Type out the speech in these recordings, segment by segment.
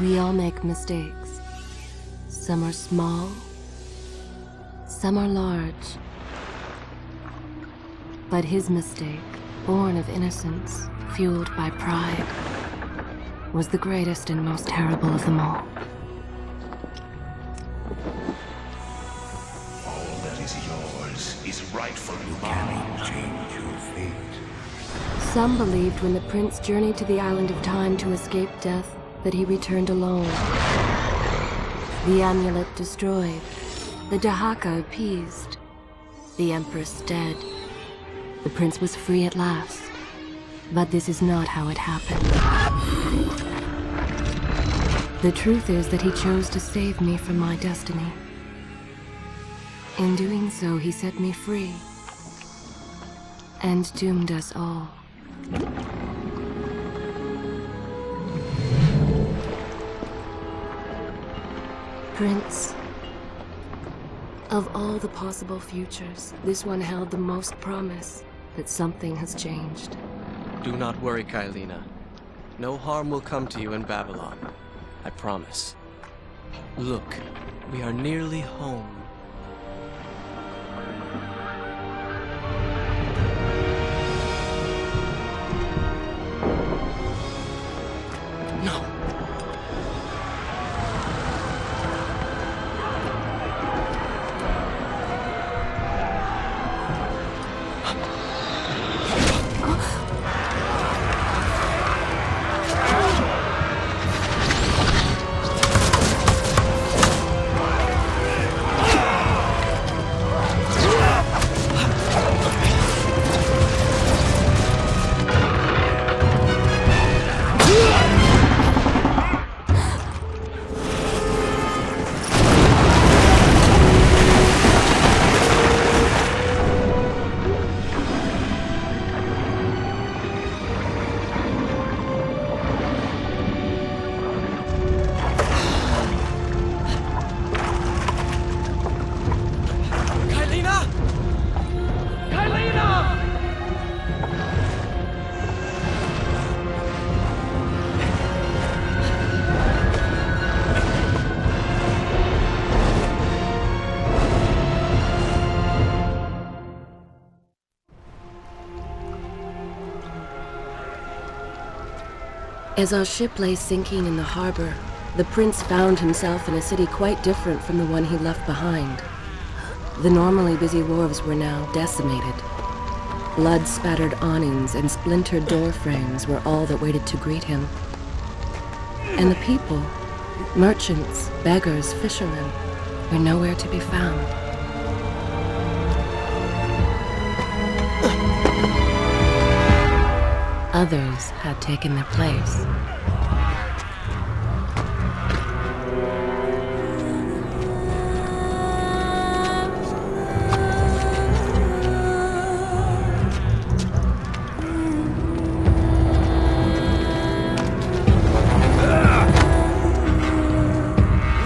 We all make mistakes. Some are small, some are large. But his mistake, born of innocence, fueled by pride, was the greatest and most terrible of them all. All that is yours is rightfully You cannot change your fate. Some believed when the prince journeyed to the island of time to escape death that he returned alone. The amulet destroyed, the Dahaka appeased, the empress dead. The prince was free at last. But this is not how it happened. The truth is that he chose to save me from my destiny. In doing so, he set me free and doomed us all. Prince, of all the possible futures, this one held the most promise that something has changed. Do not worry, Kailina. No harm will come to you in Babylon. I promise. Look, we are nearly home. No! As our ship lay sinking in the harbor, the prince found himself in a city quite different from the one he left behind. The normally busy wharves were now decimated. Blood-spattered awnings and splintered door frames were all that waited to greet him. And the people, merchants, beggars, fishermen, were nowhere to be found. Others had taken their place.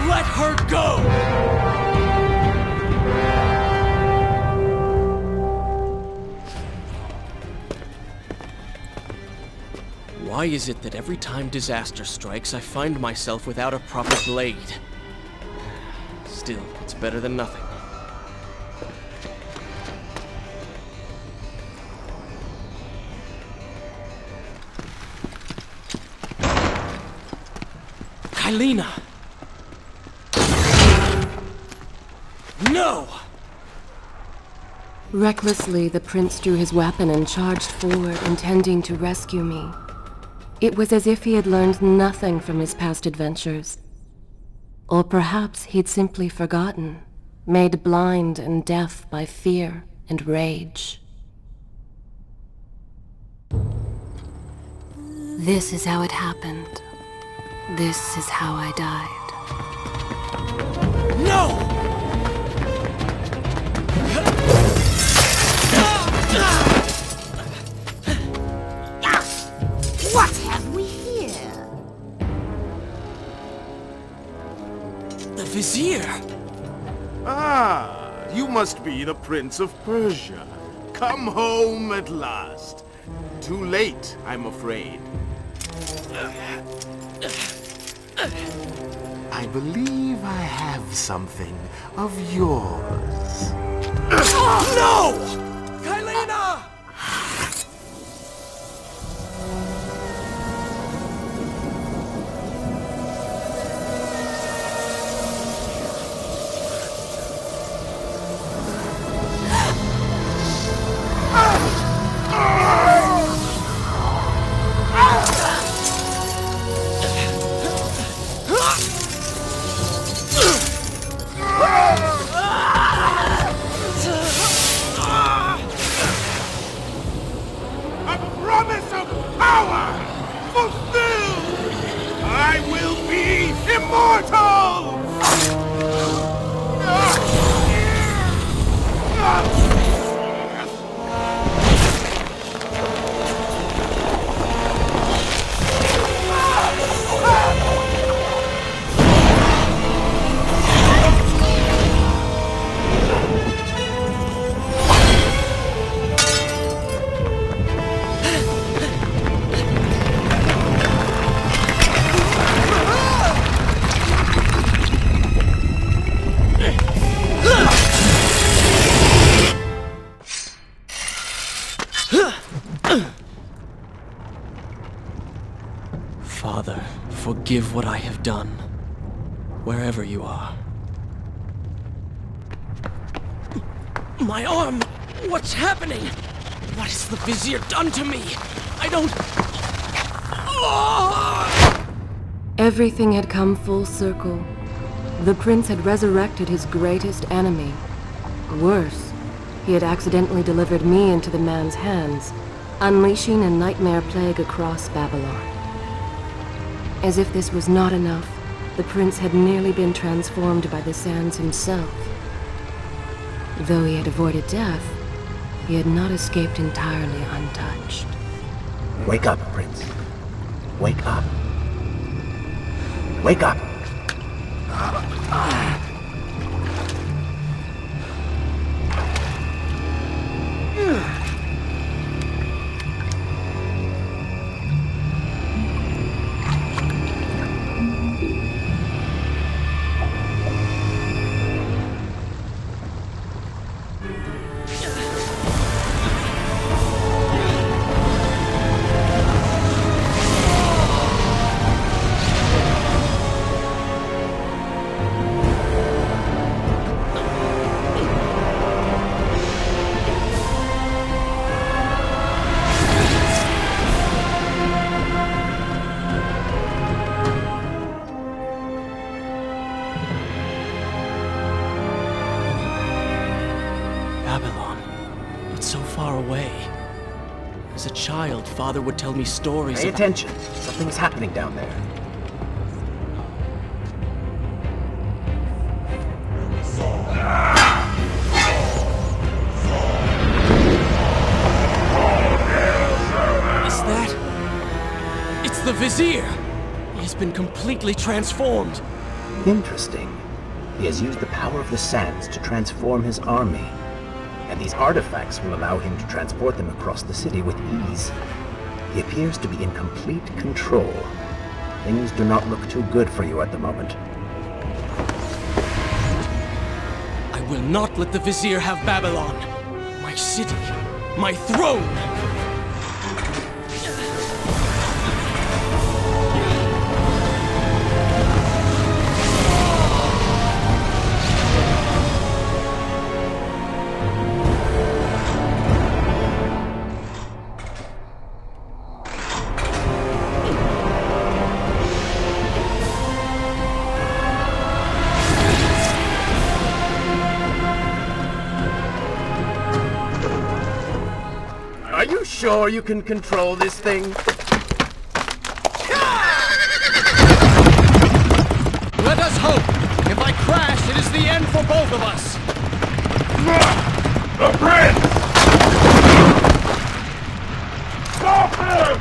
Let her go! Why is it that every time disaster strikes, I find myself without a proper blade? Still, it's better than nothing. Kailina! No! Recklessly, the prince drew his weapon and charged forward, intending to rescue me. It was as if he had learned nothing from his past adventures. Or perhaps he'd simply forgotten, made blind and deaf by fear and rage. This is how it happened. This is how I died. No! What have we here? The Vizier! Ah, you must be the Prince of Persia. Come home at last. Too late, I'm afraid. I believe I have something of yours. No! Kylina! A promise of power fulfilled! I will be immortal! Father, forgive what I have done, wherever you are. My arm! What's happening? What has the Vizier done to me? I don't... Everything had come full circle. The prince had resurrected his greatest enemy. Worse, he had accidentally delivered me into the man's hands, unleashing a nightmare plague across Babylon. As if this was not enough, the prince had nearly been transformed by the sands himself. Though he had avoided death, he had not escaped entirely untouched. Wake up, Prince. Wake up. Wake up! Babylon. It's so far away. As a child, Father would tell me stories Pay about... attention. Something's happening down there. Is that... It's the Vizier! He has been completely transformed. Interesting. He has used the power of the sands to transform his army. And these artifacts will allow him to transport them across the city with ease. He appears to be in complete control. Things do not look too good for you at the moment. I will not let the Vizier have Babylon. My city. My throne! Are you sure you can control this thing? Let us hope! If I crash, it is the end for both of us! The Prince! Stop him!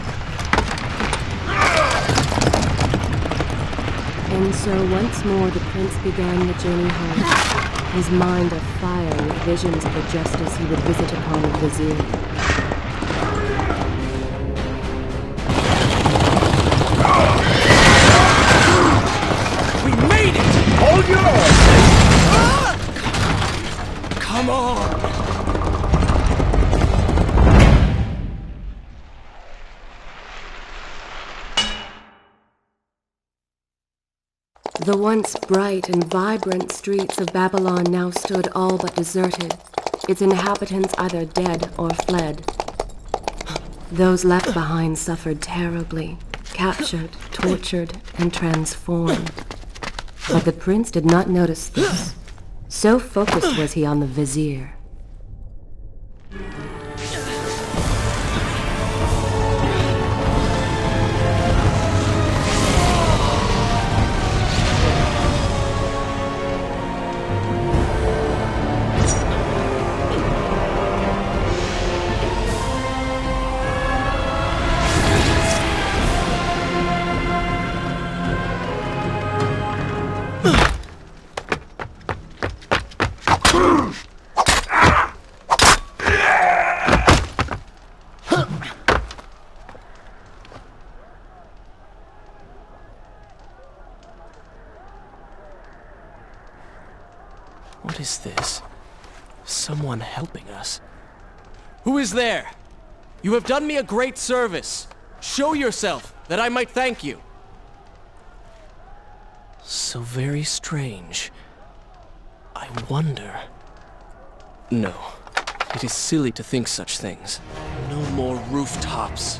And so once more the prince began the journey home, his mind afire with visions of the justice he would visit upon the Vizier. The once bright and vibrant streets of Babylon now stood all but deserted, its inhabitants either dead or fled. Those left behind suffered terribly, captured, tortured, and transformed. But the prince did not notice this. So focused was he on the Vizier. What is this? Someone helping us. Who is there? You have done me a great service. Show yourself, that I might thank you. So very strange. I wonder... No, it is silly to think such things. No more rooftops.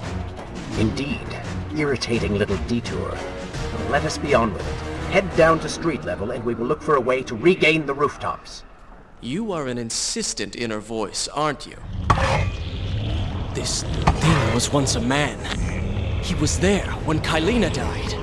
Indeed. Irritating little detour. Let us be on with it. Head down to street level and we will look for a way to regain the rooftops. You are an insistent inner voice, aren't you? This thing was once a man. He was there when Kylina died.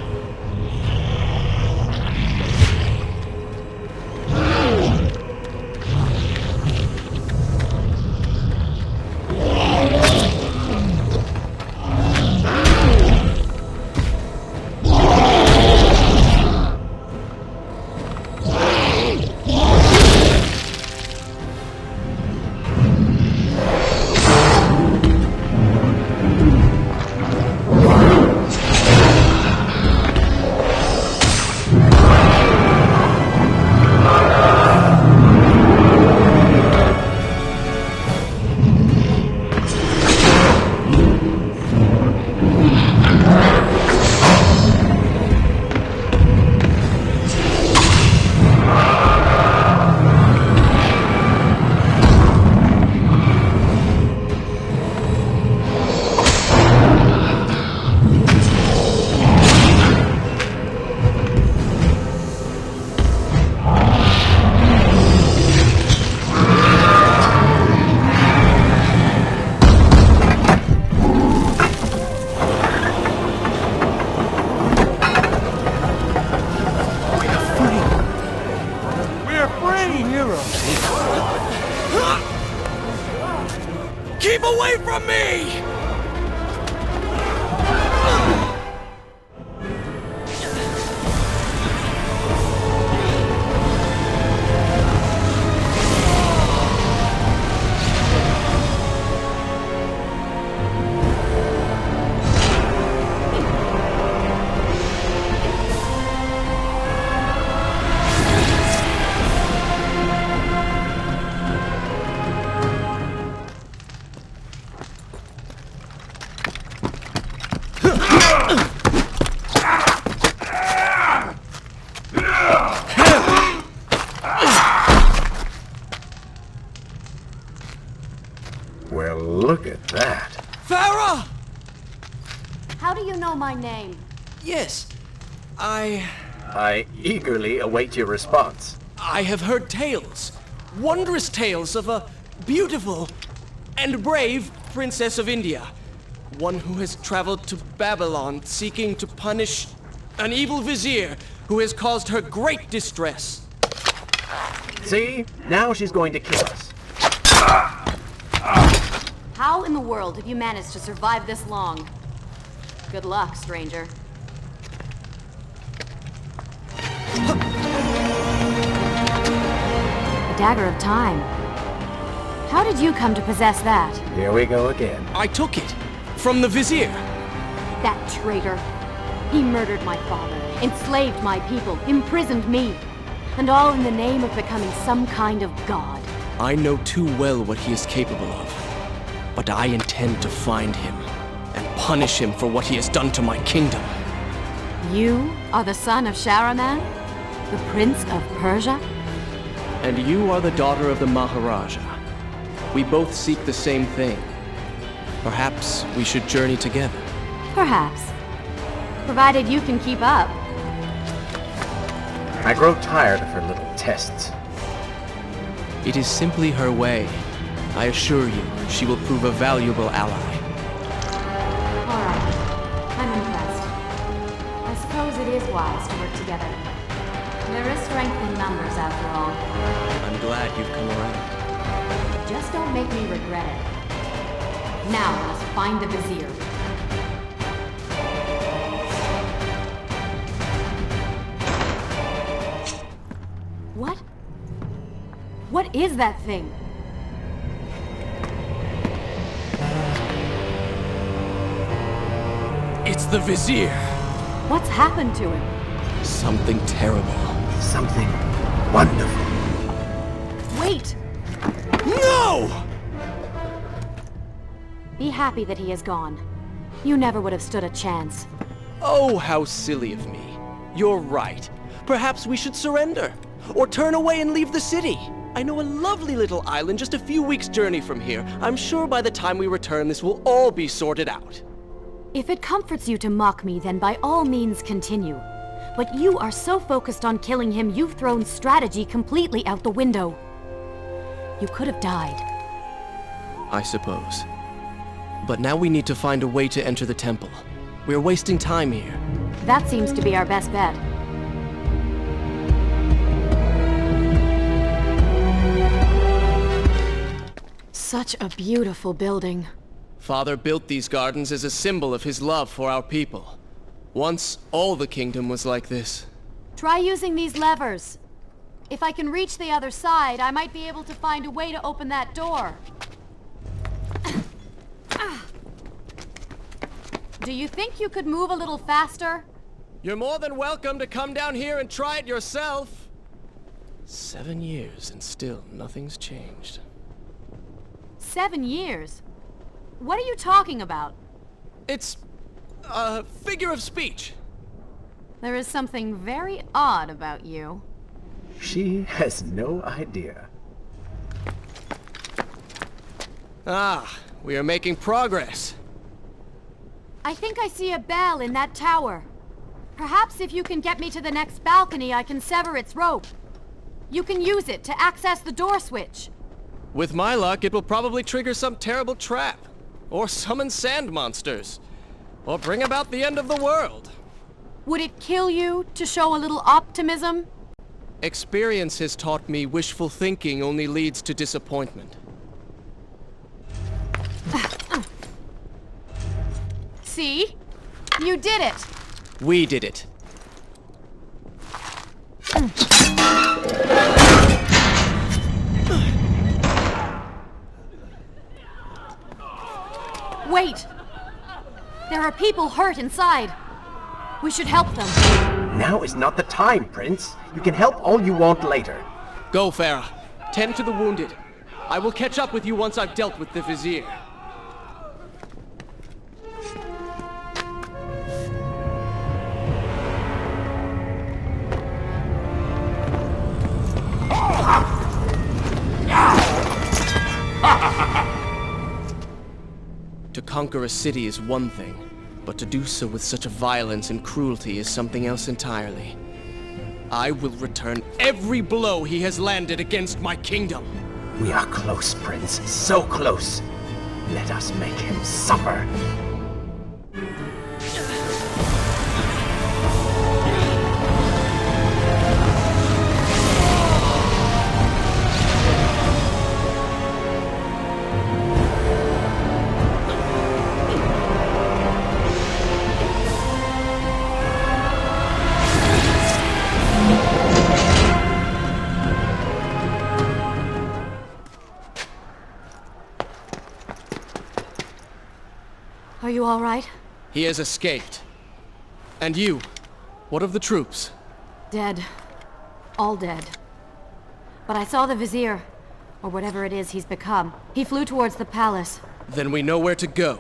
Keep away from me! Well, look at that. Farah! How do you know my name? Yes, I eagerly await your response. I have heard tales, wondrous tales of a beautiful and brave princess of India. One who has traveled to Babylon seeking to punish an evil vizier who has caused her great distress. See? Now she's going to kill us. How in the world have you managed to survive this long? Good luck, stranger. A dagger of time. How did you come to possess that? Here we go again. I took it from the vizier. That traitor. He murdered my father, enslaved my people, imprisoned me. And all in the name of becoming some kind of god. I know too well what he is capable of. But I intend to find him and punish him for what he has done to my kingdom. You are the son of Shahraman? The Prince of Persia? And you are the daughter of the Maharaja. We both seek the same thing. Perhaps we should journey together. Perhaps. Provided you can keep up. I grow tired of her little tests. It is simply her way. I assure you, she will prove a valuable ally. Alright. I'm impressed. I suppose it is wise to work together. There is strength in numbers, after all. I'm glad you've come around. Just don't make me regret it. Now, let's find the Vizier. What? What is that thing? It's the Vizier! What's happened to him? Something terrible. Something wonderful. Wait! No! Be happy that he is gone. You never would have stood a chance. Oh, how silly of me. You're right. Perhaps we should surrender. Or turn away and leave the city. I know a lovely little island just a few weeks' journey from here. I'm sure by the time we return, this will all be sorted out. If it comforts you to mock me, then by all means continue. But you are so focused on killing him, you've thrown strategy completely out the window. You could have died. I suppose. But now we need to find a way to enter the temple. We're wasting time here. That seems to be our best bet. Such a beautiful building. Father built these gardens as a symbol of his love for our people. Once, all the kingdom was like this. Try using these levers. If I can reach the other side, I might be able to find a way to open that door. Do you think you could move a little faster? You're more than welcome to come down here and try it yourself. 7 years and still nothing's changed. 7 years? What are you talking about? It's a figure of speech. There is something very odd about you. She has no idea. Ah, we are making progress. I think I see a bell in that tower. Perhaps if you can get me to the next balcony, I can sever its rope. You can use it to access the door switch. With my luck, it will probably trigger some terrible trap. Or summon sand monsters. Or bring about the end of the world. Would it kill you to show a little optimism? Experience has taught me wishful thinking only leads to disappointment. See? You did it! We did it. Wait! There are people hurt inside. We should help them. Now is not the time, Prince. You can help all you want later. Go, Farah. Tend to the wounded. I will catch up with you once I've dealt with the Vizier. To conquer a city is one thing, but to do so with such a violence and cruelty is something else entirely. I will return every blow he has landed against my kingdom. We are close, Prince. So close. Let us make him suffer. Are you all right? He has escaped. And you? What of the troops? Dead. All dead. But I saw the Vizier, or whatever it is he's become. He flew towards the palace. Then we know where to go.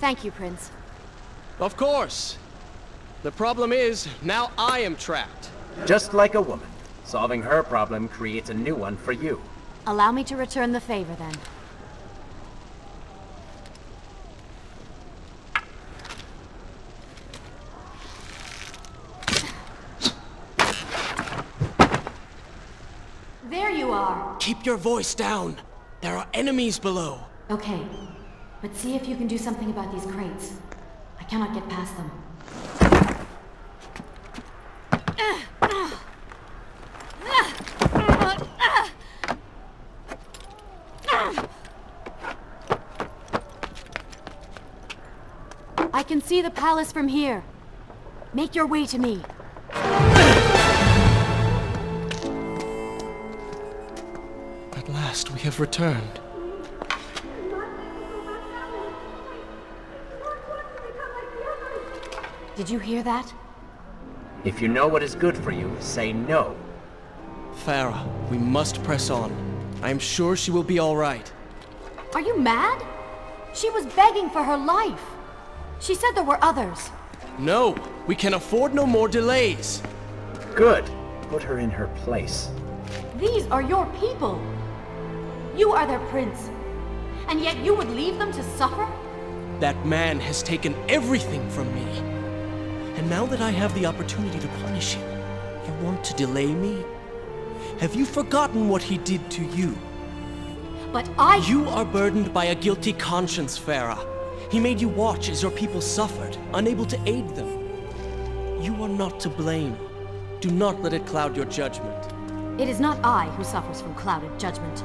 Thank you, Prince. Of course. The problem is, now I am trapped. Just like a woman. Solving her problem creates a new one for you. Allow me to return the favor, then. There you are! Keep your voice down. There are enemies below. Okay, but see if you can do something about these crates. I cannot get past them. I can see the palace from here. Make your way to me. At last, we have returned. Did you hear that? If you know what is good for you, say no. Farah, we must press on. I am sure she will be all right. Are you mad? She was begging for her life. She said there were others. No, we can afford no more delays. Good. Put her in her place. These are your people. You are their prince. And yet you would leave them to suffer? That man has taken everything from me. And now that I have the opportunity to punish him, you want to delay me? Have you forgotten what he did to you? But You are burdened by a guilty conscience, Farah. He made you watch as your people suffered, unable to aid them. You are not to blame. Do not let it cloud your judgment. It is not I who suffers from clouded judgment.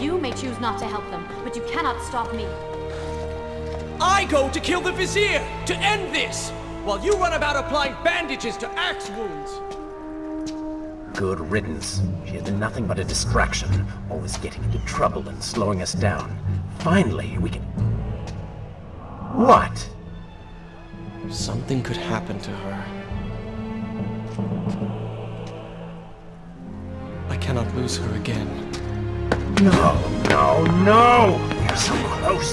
You may choose not to help them, but you cannot stop me. I go to kill the Vizier, to end this, while you run about applying bandages to axe wounds. Good riddance. She has been nothing but a distraction, always getting into trouble and slowing us down. Finally, we can... What? Something could happen to her. I cannot lose her again. No, no, no! We're so close!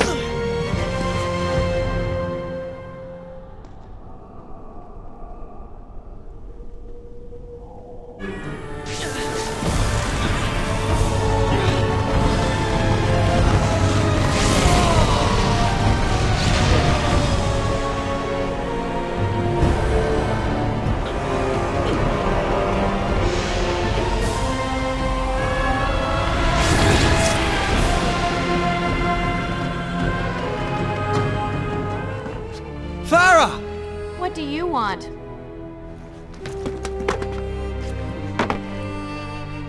Farah! What do you want?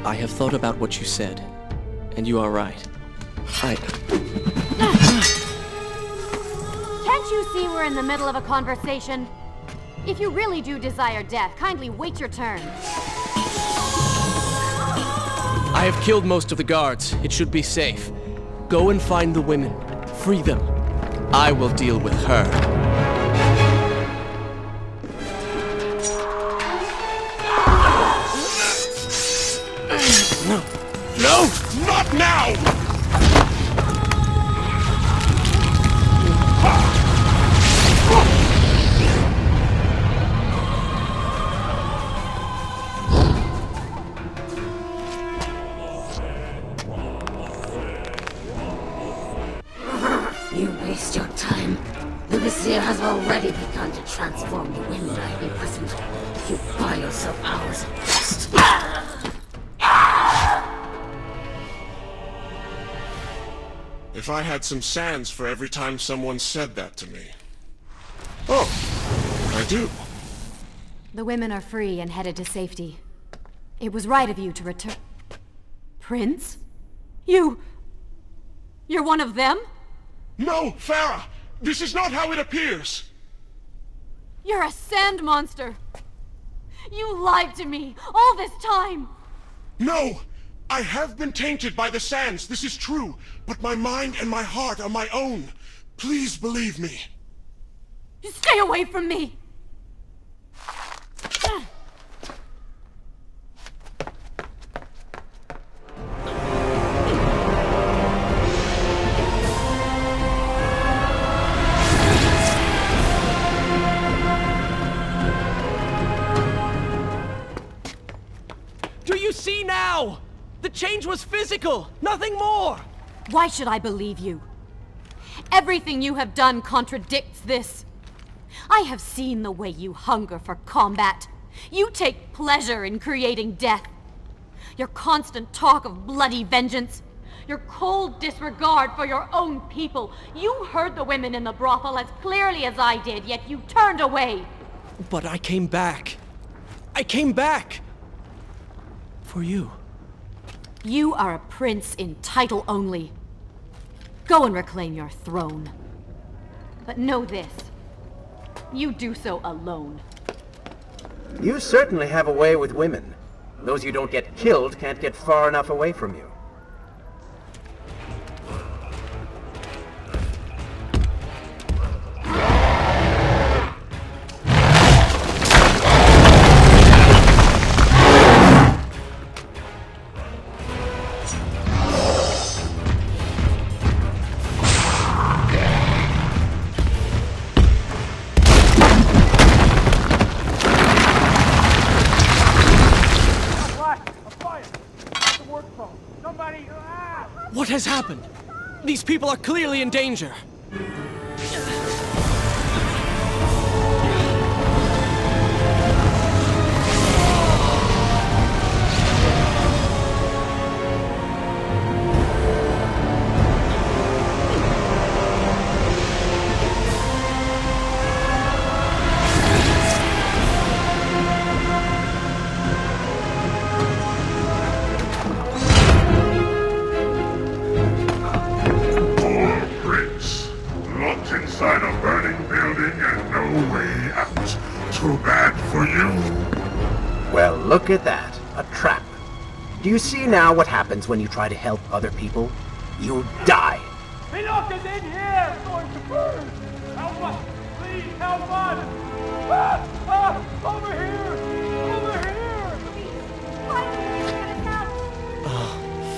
I have thought about what you said, and you are right. Can't you see we're in the middle of a conversation? If you really do desire death, kindly wait your turn. I have killed most of the guards. It should be safe. Go and find the women. Free them. I will deal with her. No! Not now! You waste your time. The Vizier has already begun to transform the women I imprisoned. You buy yourself hours at best. If I had some sands for every time someone said that to me. Oh, I do. The women are free and headed to safety. It was right of you to return... Prince? You're one of them? No, Farah! This is not how it appears! You're a sand monster! You lied to me all this time! No! I have been tainted by the sands, this is true, but my mind and my heart are my own. Please believe me. Stay away from me! The change was physical, nothing more! Why should I believe you? Everything you have done contradicts this. I have seen the way you hunger for combat. You take pleasure in creating death. Your constant talk of bloody vengeance. Your cold disregard for your own people. You heard the women in the brothel as clearly as I did, yet you turned away. But I came back. I came back! For you. You are a prince in title only. Go and reclaim your throne. But know this. You do so alone. You certainly have a way with women. Those you don't get killed can't get far enough away from you. What has happened? These people are clearly in danger. Inside a burning building and no way out. Too bad for you. Well, look at that. A trap. Do you see now what happens when you try to help other people? You die. Enough is in here! It's going to burn! Help us! Please help us! Over here! Over here!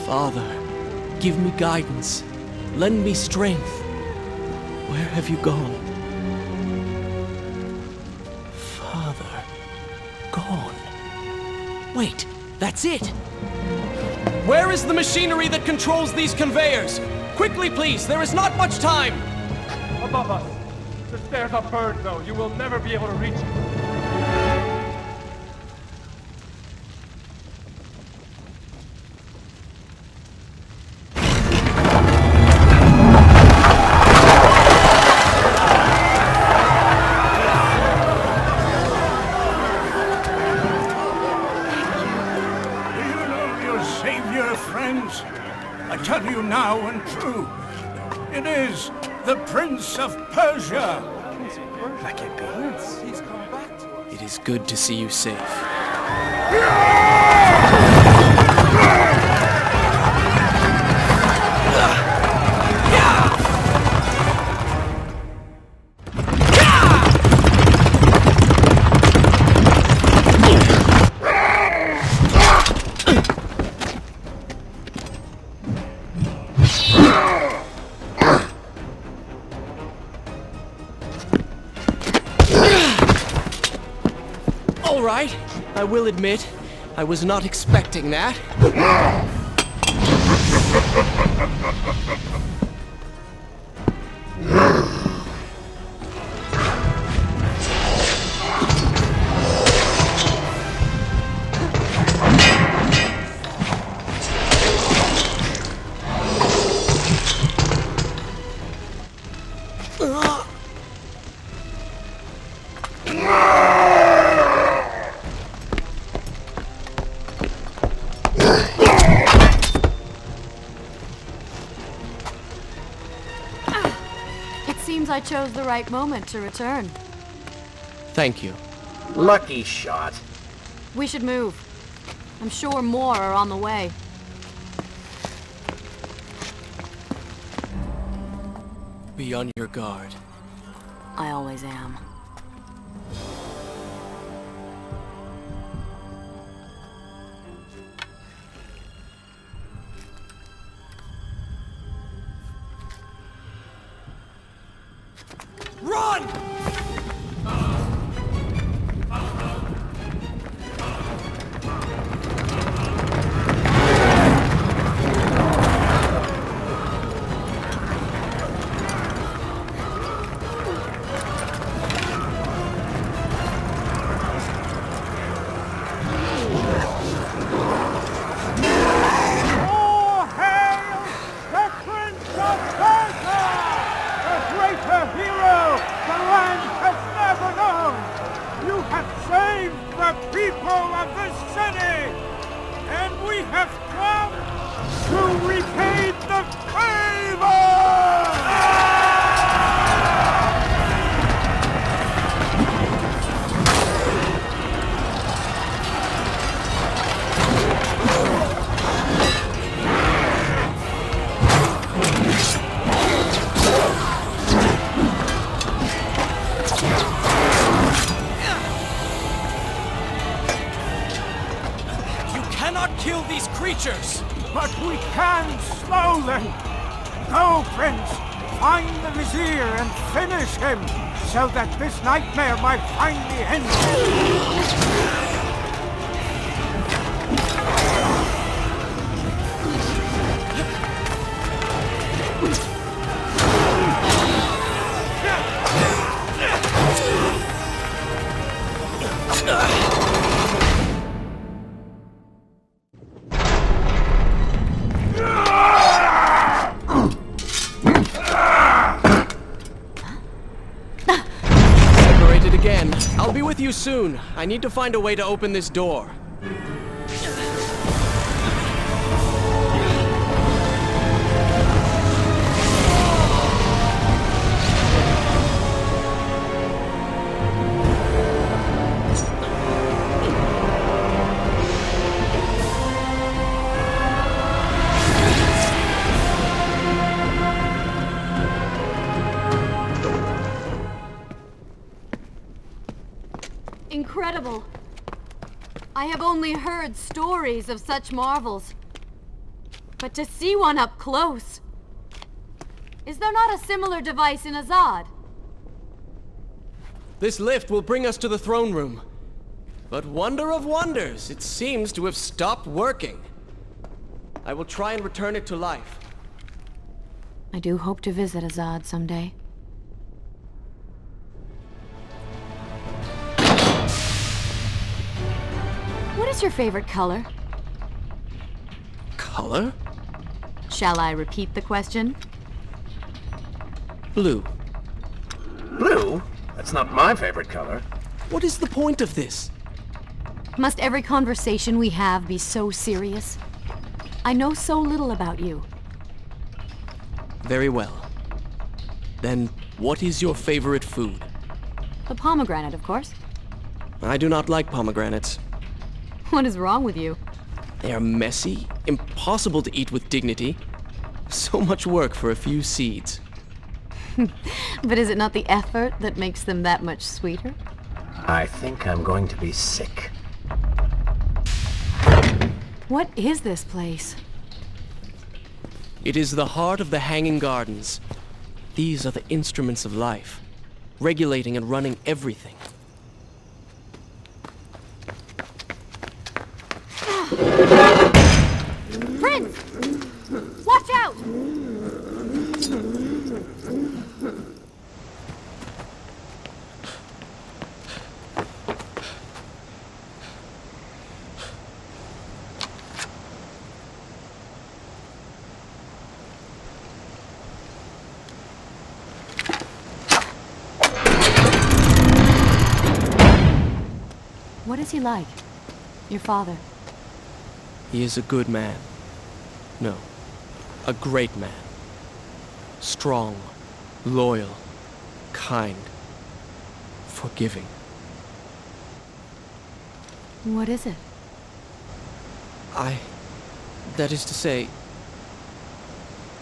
Father, give me guidance. Lend me strength. Where have you gone? Father... gone. Wait, that's it! Where is the machinery that controls these conveyors? Quickly, please, there is not much time! Above us. The stairs are burned, though. You will never be able to reach it. I tell you now and true, it is the Prince of Persia. That can't be. He's come back to us. It is good to see you safe. All right, I will admit, I was not expecting that. Seems I chose the right moment to return. Thank you. Lucky shot. We should move. I'm sure more are on the way. Be on your guard. I always am. Run! But we can slow them. Go, Prince. Find the Vizier and finish him, so that this nightmare might finally end. I'll be with you soon. I need to find a way to open this door. Incredible. I have only heard stories of such marvels. But to see one up close... Is there not a similar device in Azad? This lift will bring us to the throne room. But wonder of wonders, it seems to have stopped working. I will try and return it to life. I do hope to visit Azad someday. What is your favorite color? Color? Shall I repeat the question? Blue. Blue? That's not my favorite color. What is the point of this? Must every conversation we have be so serious? I know so little about you. Very well. Then, what is your favorite food? The pomegranate, of course. I do not like pomegranates. What is wrong with you? They are messy, impossible to eat with dignity. So much work for a few seeds. But is it not the effort that makes them that much sweeter? I think I'm going to be sick. What is this place? It is the heart of the Hanging Gardens. These are the instruments of life, regulating and running everything. Prince! Watch out! What is he like? Your father? He is a good man. No, a great man. Strong, loyal, kind, forgiving. What is it? That is to say,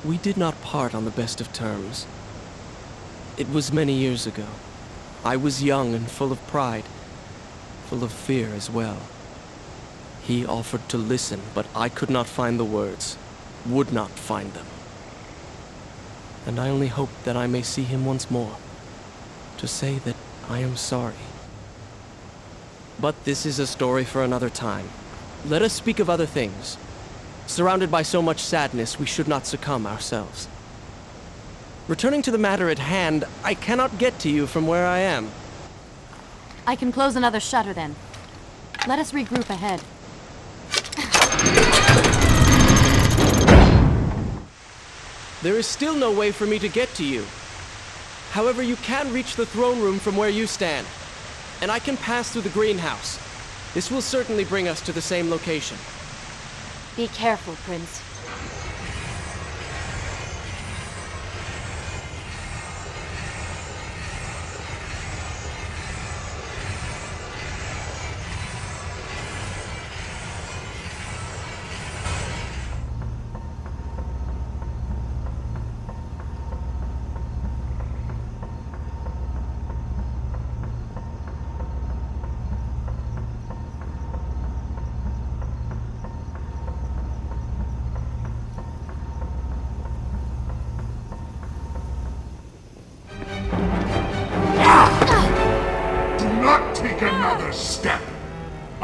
we did not part on the best of terms. It was many years ago. I was young and full of pride, full of fear as well. He offered to listen, but I could not find the words, would not find them. And I only hope that I may see him once more, to say that I am sorry. But this is a story for another time. Let us speak of other things. Surrounded by so much sadness, we should not succumb ourselves. Returning to the matter at hand, I cannot get to you from where I am. I can close another shutter then. Let us regroup ahead. There is still no way for me to get to you. However, you can reach the throne room from where you stand, and I can pass through the greenhouse. This will certainly bring us to the same location. Be careful, Prince.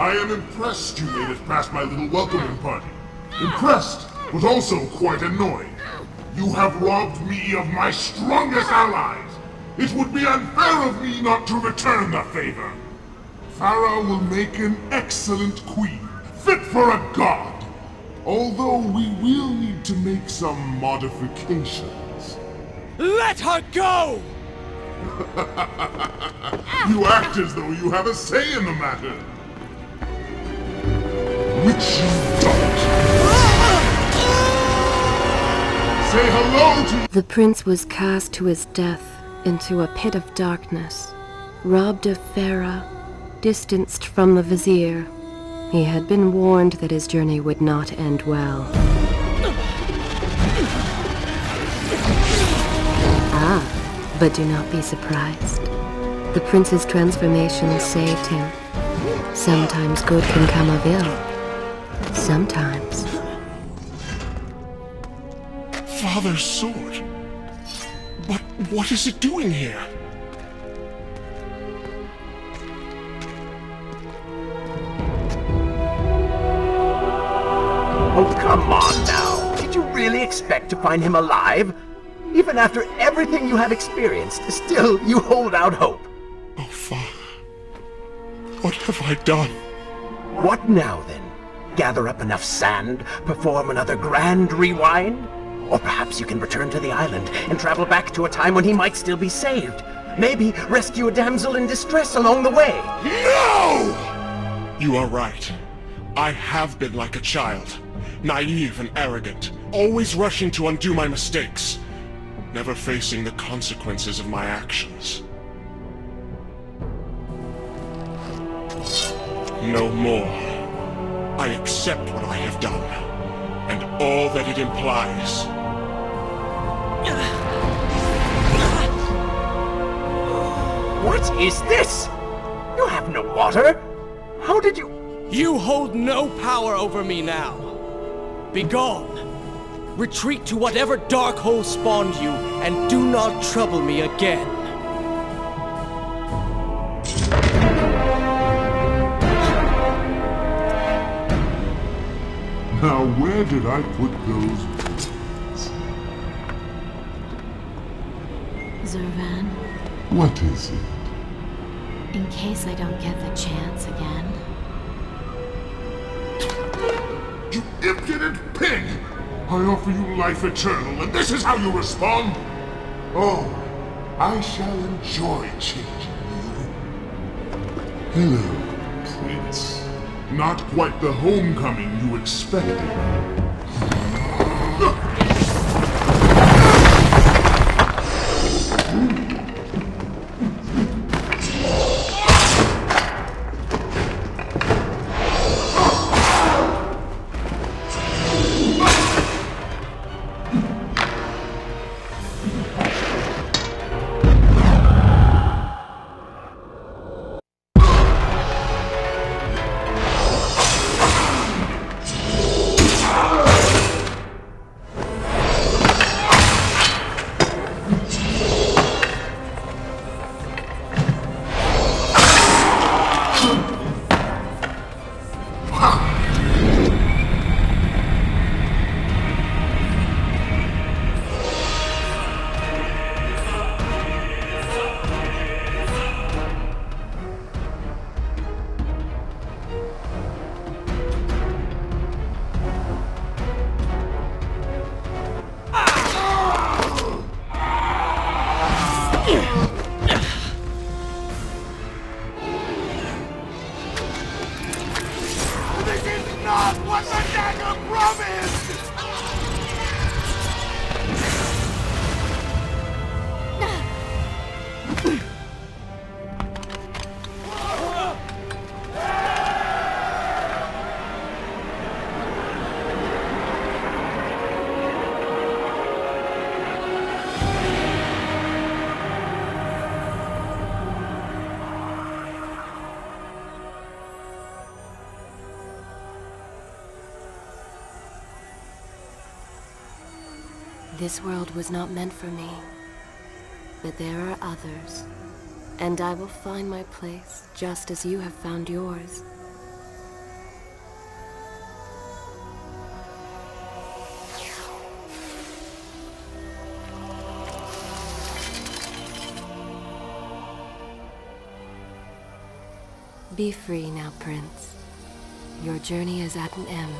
I am impressed you made it past my little welcoming party. Impressed, but also quite annoyed. You have robbed me of my strongest allies. It would be unfair of me not to return the favor. Farah will make an excellent queen, fit for a god. Although we will need to make some modifications. Let her go! You act as though you have a say in the matter. Which you don't. Say hello to... The prince was cast to his death into a pit of darkness, robbed of Farah, distanced from the Vizier. He had been warned that his journey would not end well. Ah, but do not be surprised. The prince's transformation saved him. Sometimes good can come of ill. Sometimes. Father's sword. But what is it doing here? Oh, come on now. Did you really expect to find him alive? Even after everything you have experienced, still you hold out hope. Oh, Father. What have I done? What now, then? Gather up enough sand, perform another grand rewind? Or perhaps you can return to the island and travel back to a time when he might still be saved. Maybe rescue a damsel in distress along the way. No! You are right. I have been like a child. Naive and arrogant, always rushing to undo my mistakes, never facing the consequences of my actions. No more. I accept what I have done, and all that it implies. What is this? You have no water? How did you... You hold no power over me now. Begone. Retreat to whatever dark hole spawned you, and do not trouble me again. Now where did I put those buttons? Zurvan, What is it? in case I don't get the chance again. You impudent pig! I offer you life eternal, and this is how you respond? Oh, I shall enjoy changing you. Hello, Prince. Not quite the homecoming you expected. This world was not meant for me, but there are others, and I will find my place just as you have found yours. Be free now, Prince. Your journey is at an end.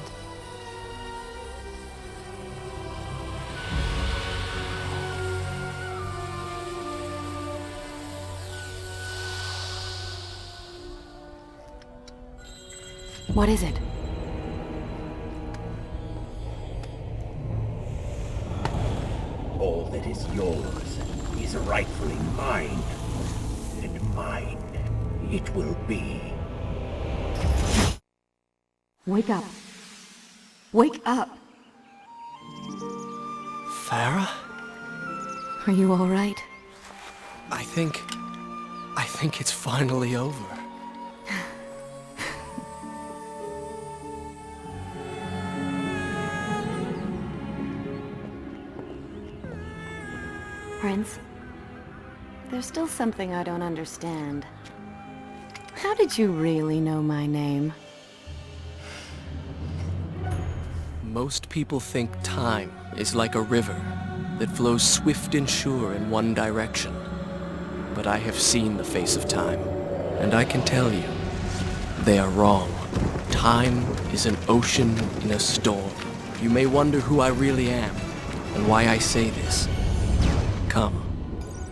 What is it? All that is yours is rightfully mine, and mine it will be. Wake up. Wake up! Farah? Are you all right? I think it's finally over. Prince, there's still something I don't understand. How did you really know my name? Most people think time is like a river that flows swift and sure in one direction. But I have seen the face of time, and I can tell you, they are wrong. Time is an ocean in a storm. You may wonder who I really am, and why I say this. Come,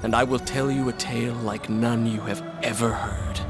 and I will tell you a tale like none you have ever heard.